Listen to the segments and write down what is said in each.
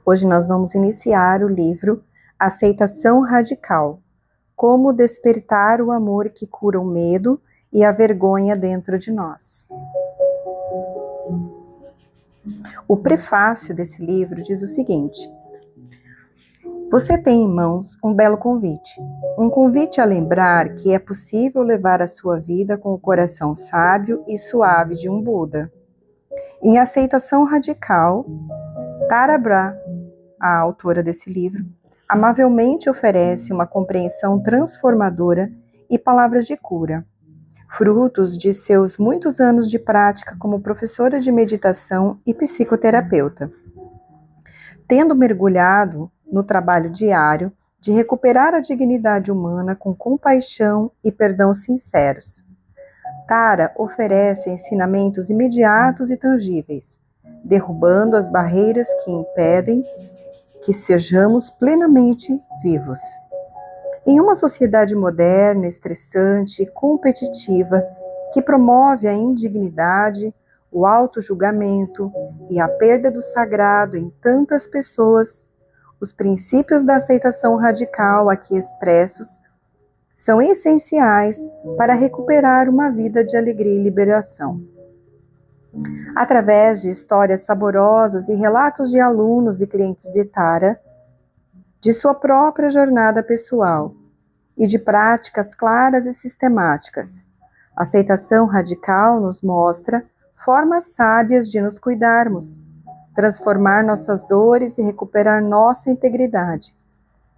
Hoje nós vamos iniciar o livro Aceitação Radical: Como despertar o amor que cura o medo e a vergonha dentro de nós. O prefácio desse livro diz o seguinte: você tem em mãos um belo convite. Um convite a lembrar que é possível levar a sua vida com o coração sábio e suave de um Buda. Em Aceitação Radical, Tara Brach, a autora desse livro, amavelmente oferece uma compreensão transformadora e palavras de cura, frutos de seus muitos anos de prática como professora de meditação e psicoterapeuta. Tendo mergulhado no trabalho diário de recuperar a dignidade humana com compaixão e perdão sinceros, Tara oferece ensinamentos imediatos e tangíveis, derrubando as barreiras que impedem que sejamos plenamente vivos. Em uma sociedade moderna, estressante e competitiva, que promove a indignidade, o autojulgamento e a perda do sagrado em tantas pessoas, os princípios da aceitação radical aqui expressos são essenciais para recuperar uma vida de alegria e liberação. Através de histórias saborosas e relatos de alunos e clientes de Tara, de sua própria jornada pessoal e de práticas claras e sistemáticas, a aceitação radical nos mostra formas sábias de nos cuidarmos, transformar nossas dores e recuperar nossa integridade.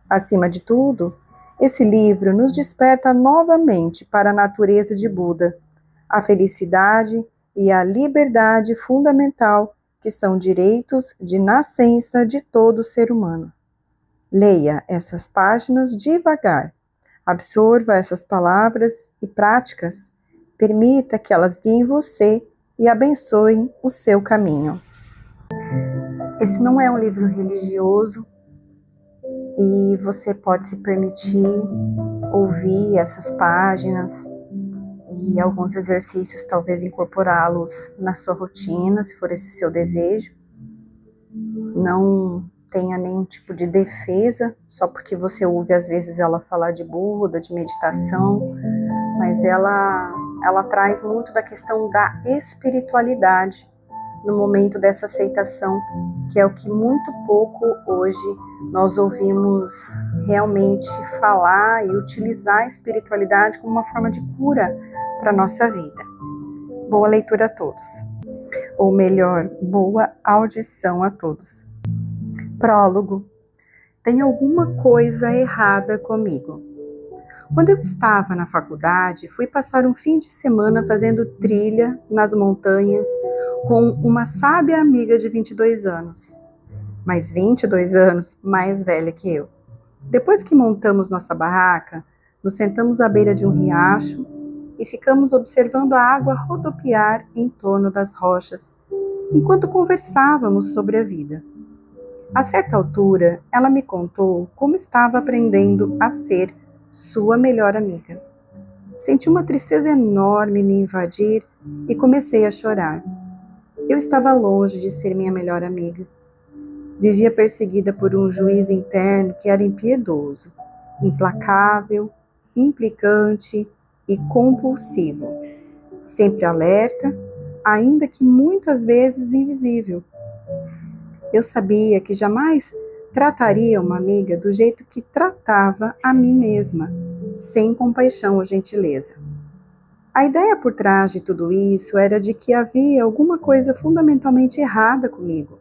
Acima de tudo, esse livro nos desperta novamente para a natureza de Buda, a felicidade e a liberdade fundamental, que são direitos de nascença de todo ser humano. Leia essas páginas devagar, absorva essas palavras e práticas, permita que elas guiem você e abençoem o seu caminho. Esse não é um livro religioso e você pode se permitir ouvir essas páginas e alguns exercícios, talvez incorporá-los na sua rotina, se for esse seu desejo. Não tenha nenhum tipo de defesa, só porque você ouve às vezes ela falar de Buda, de meditação, mas ela traz muito da questão da espiritualidade no momento dessa aceitação, que é o que muito pouco hoje nós ouvimos realmente falar e utilizar a espiritualidade como uma forma de cura para a nossa vida. Boa leitura a todos. Ou melhor, boa audição a todos. Prólogo. Tem alguma coisa errada comigo. Quando eu estava na faculdade, fui passar um fim de semana fazendo trilha nas montanhas com uma sábia amiga de 22 anos, mas 22 anos mais velha que eu. Depois que montamos nossa barraca, nos sentamos à beira de um riacho e ficamos observando a água rodopiar em torno das rochas, enquanto conversávamos sobre a vida. A certa altura, ela me contou como estava aprendendo a ser sua melhor amiga. Senti uma tristeza enorme me invadir e comecei a chorar. Eu estava longe de ser minha melhor amiga. Vivia perseguida por um juiz interno que era impiedoso, implacável, implicante e compulsivo, sempre alerta, ainda que muitas vezes invisível. Eu sabia que jamais trataria uma amiga do jeito que tratava a mim mesma, sem compaixão ou gentileza. A ideia por trás de tudo isso era de que havia alguma coisa fundamentalmente errada comigo,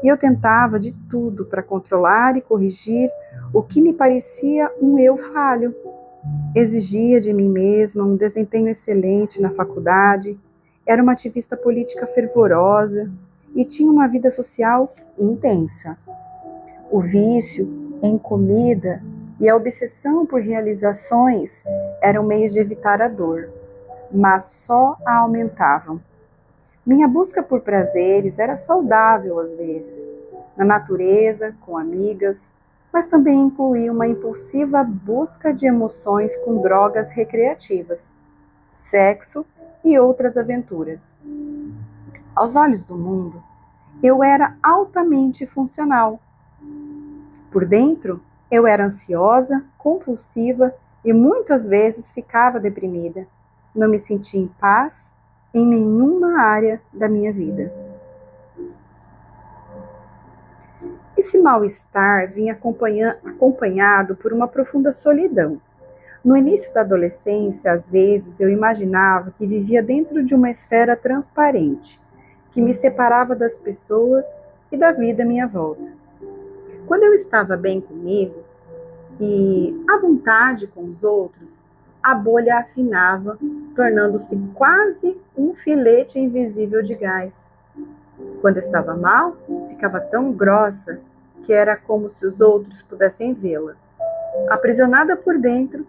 e eu tentava de tudo para controlar e corrigir o que me parecia um eu falho. Exigia de mim mesma um desempenho excelente na faculdade, era uma ativista política fervorosa e tinha uma vida social intensa. O vício em comida e a obsessão por realizações eram meios de evitar a dor, mas só a aumentavam. Minha busca por prazeres era saudável às vezes, na natureza, com amigas, mas também incluía uma impulsiva busca de emoções com drogas recreativas, sexo e outras aventuras. Aos olhos do mundo, eu era altamente funcional. Por dentro, eu era ansiosa, compulsiva e muitas vezes ficava deprimida. Não me sentia em paz em nenhuma área da minha vida. Esse mal-estar vinha acompanhado por uma profunda solidão. No início da adolescência, às vezes, eu imaginava que vivia dentro de uma esfera transparente, que me separava das pessoas e da vida à minha volta. Quando eu estava bem comigo e à vontade com os outros, a bolha afinava, tornando-se quase um filete invisível de gás. Quando estava mal, ficava tão grossa que era como se os outros pudessem vê-la. Aprisionada por dentro,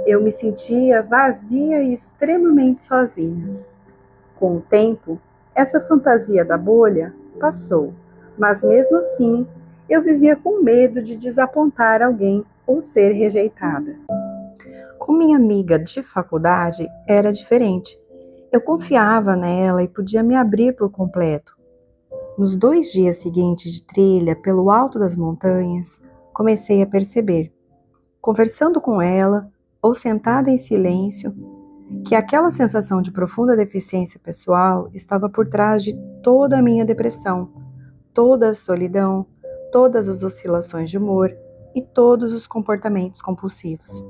eu me sentia vazia e extremamente sozinha. Com o tempo, essa fantasia da bolha passou, mas mesmo assim, eu vivia com medo de desapontar alguém ou ser rejeitada. Com minha amiga de faculdade, era diferente. Eu confiava nela e podia me abrir por completo. Nos 2 dias seguintes de trilha pelo alto das montanhas, comecei a perceber, conversando com ela ou sentada em silêncio, que aquela sensação de profunda deficiência pessoal estava por trás de toda a minha depressão, toda a solidão, todas as oscilações de humor e todos os comportamentos compulsivos.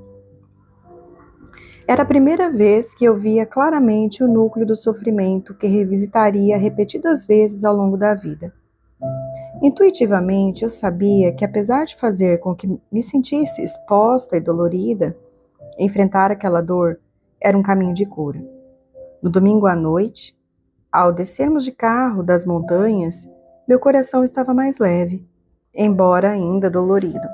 Era a primeira vez que eu via claramente o núcleo do sofrimento que revisitaria repetidas vezes ao longo da vida. Intuitivamente, eu sabia que, apesar de fazer com que me sentisse exposta e dolorida, enfrentar aquela dor era um caminho de cura. No domingo à noite, ao descermos de carro das montanhas, meu coração estava mais leve, embora ainda dolorido.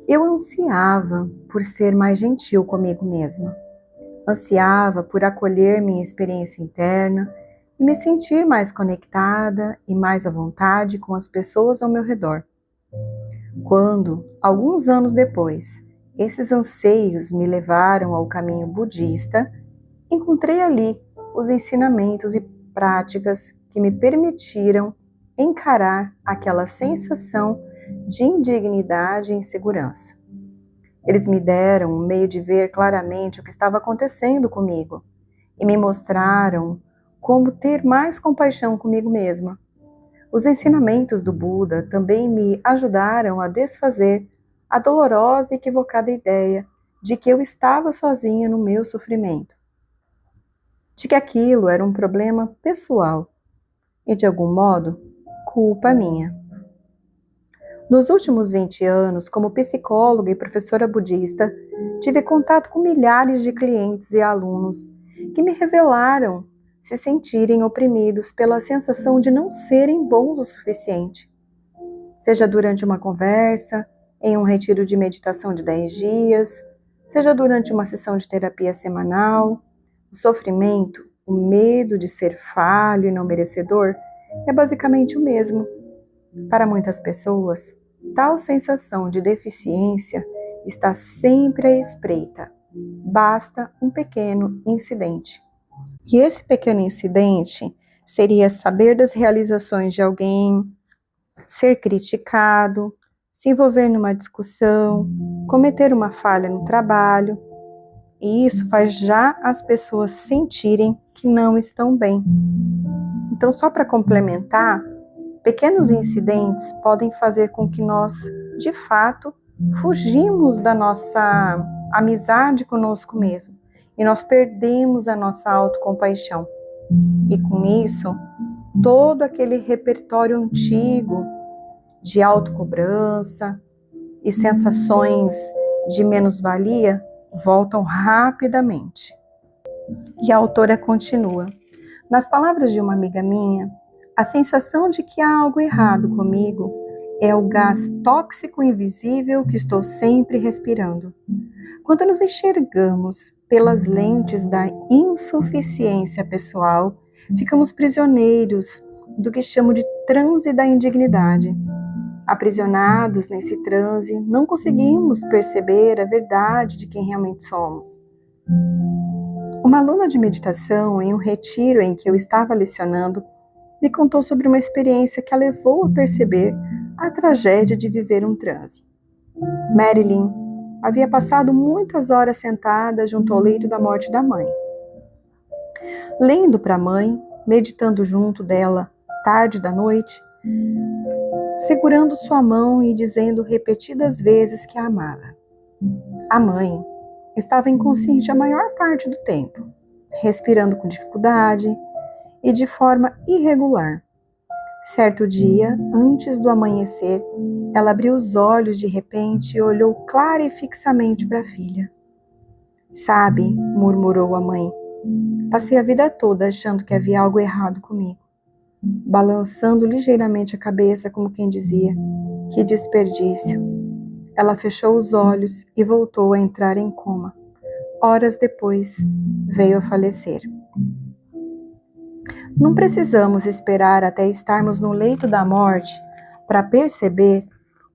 Eu ansiava por ser mais gentil comigo mesma. Ansiava por acolher minha experiência interna e me sentir mais conectada e mais à vontade com as pessoas ao meu redor. Quando, alguns anos depois, esses anseios me levaram ao caminho budista, encontrei ali os ensinamentos e práticas que me permitiram encarar aquela sensação de indignidade e insegurança. Eles me deram um meio de ver claramente o que estava acontecendo comigo e me mostraram como ter mais compaixão comigo mesma. Os ensinamentos do Buda também me ajudaram a desfazer a dolorosa e equivocada ideia de que eu estava sozinha no meu sofrimento, de que aquilo era um problema pessoal e, de algum modo, culpa minha. Nos últimos 20 anos, como psicóloga e professora budista, tive contato com milhares de clientes e alunos que me revelaram se sentirem oprimidos pela sensação de não serem bons o suficiente. Seja durante uma conversa, em um retiro de meditação de 10 dias, seja durante uma sessão de terapia semanal, o sofrimento, o medo de ser falho e não merecedor é basicamente o mesmo. Para muitas pessoas, tal sensação de deficiência está sempre à espreita. Basta um pequeno incidente. E esse pequeno incidente seria saber das realizações de alguém, ser criticado, se envolver numa discussão, cometer uma falha no trabalho. E isso faz já as pessoas sentirem que não estão bem. Então, só para complementar, pequenos incidentes podem fazer com que nós, de fato, fugimos da nossa amizade conosco mesmo e nós perdemos a nossa autocompaixão. E com isso, todo aquele repertório antigo de autocobrança e sensações de menos-valia voltam rapidamente. E a autora continua: nas palavras de uma amiga minha, a sensação de que há algo errado comigo é o gás tóxico invisível que estou sempre respirando. Quando nos enxergamos pelas lentes da insuficiência pessoal, ficamos prisioneiros do que chamo de transe da indignidade. Aprisionados nesse transe, não conseguimos perceber a verdade de quem realmente somos. Uma aluna de meditação, em um retiro em que eu estava lecionando, me contou sobre uma experiência que a levou a perceber a tragédia de viver um transe. Marilyn havia passado muitas horas sentada junto ao leito da morte da mãe. Lendo para a mãe, meditando junto dela, tarde da noite, segurando sua mão e dizendo repetidas vezes que a amava. A mãe estava inconsciente a maior parte do tempo, respirando com dificuldade e de forma irregular. Certo dia, antes do amanhecer, ela abriu os olhos de repente e olhou clara e fixamente para a filha. Sabe, murmurou a mãe, passei a vida toda achando que havia algo errado comigo, balançando ligeiramente a cabeça como quem dizia, que desperdício. Ela fechou os olhos e voltou a entrar em coma. Horas depois, veio a falecer. Não precisamos esperar até estarmos no leito da morte para perceber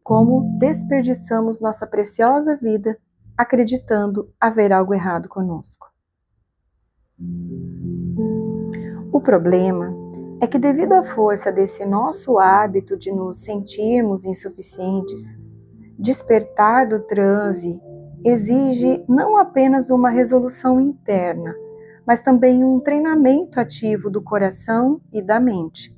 como desperdiçamos nossa preciosa vida acreditando haver algo errado conosco. O problema é que, devido à força desse nosso hábito de nos sentirmos insuficientes, despertar do transe exige não apenas uma resolução interna, mas também um treinamento ativo do coração e da mente.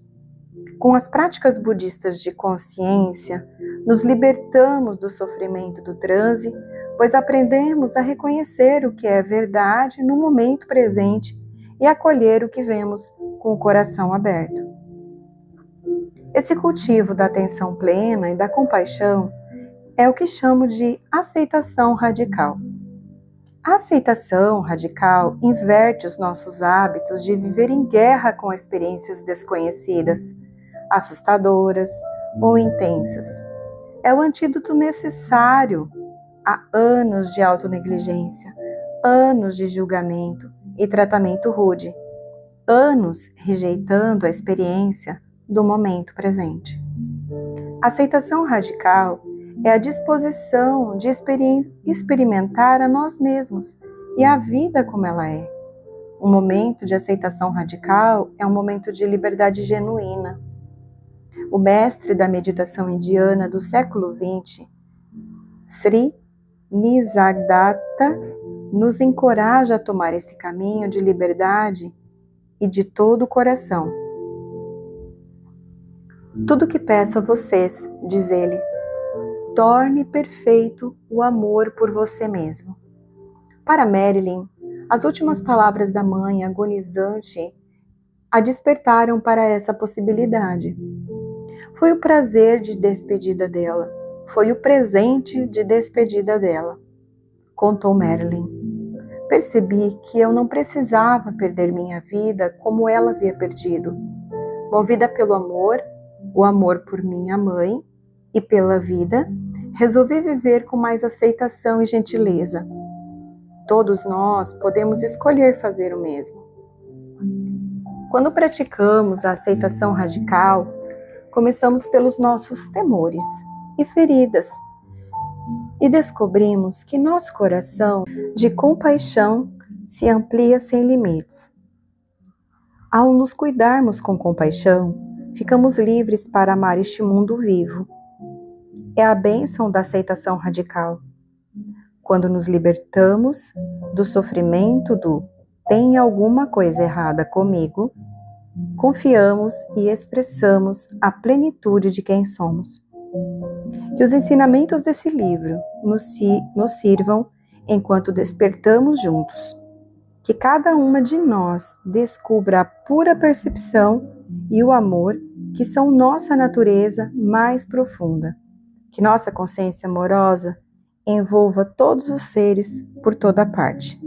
Com as práticas budistas de consciência, nos libertamos do sofrimento do transe, pois aprendemos a reconhecer o que é verdade no momento presente e acolher o que vemos com o coração aberto. Esse cultivo da atenção plena e da compaixão é o que chamo de aceitação radical. A aceitação radical inverte os nossos hábitos de viver em guerra com experiências desconhecidas, assustadoras ou intensas. É o antídoto necessário a anos de autonegligência, anos de julgamento e tratamento rude, anos rejeitando a experiência do momento presente. A aceitação radical é a disposição de experimentar a nós mesmos e a vida como ela é. Um momento de aceitação radical é um momento de liberdade genuína. O mestre da meditação indiana do século XX, Sri Nisargadatta, nos encoraja a tomar esse caminho de liberdade e de todo o coração. Tudo que peço a vocês, diz ele, torne perfeito o amor por você mesmo. Para Marilyn, as últimas palavras da mãe agonizante a despertaram para essa possibilidade. Foi o prazer de despedida dela, foi o presente de despedida dela, contou Marilyn. Percebi que eu não precisava perder minha vida como ela havia perdido. Movida pelo amor, o amor por minha mãe e pela vida, resolvi viver com mais aceitação e gentileza. Todos nós podemos escolher fazer o mesmo. Quando praticamos a aceitação radical, começamos pelos nossos temores e feridas e descobrimos que nosso coração de compaixão se amplia sem limites. Ao nos cuidarmos com compaixão, ficamos livres para amar este mundo vivo. É a bênção da aceitação radical. Quando nos libertamos do sofrimento do "tem alguma coisa errada comigo", confiamos e expressamos a plenitude de quem somos. Que os ensinamentos desse livro nos sirvam enquanto despertamos juntos. Que cada uma de nós descubra a pura percepção e o amor que são nossa natureza mais profunda. Que nossa consciência amorosa envolva todos os seres por toda parte.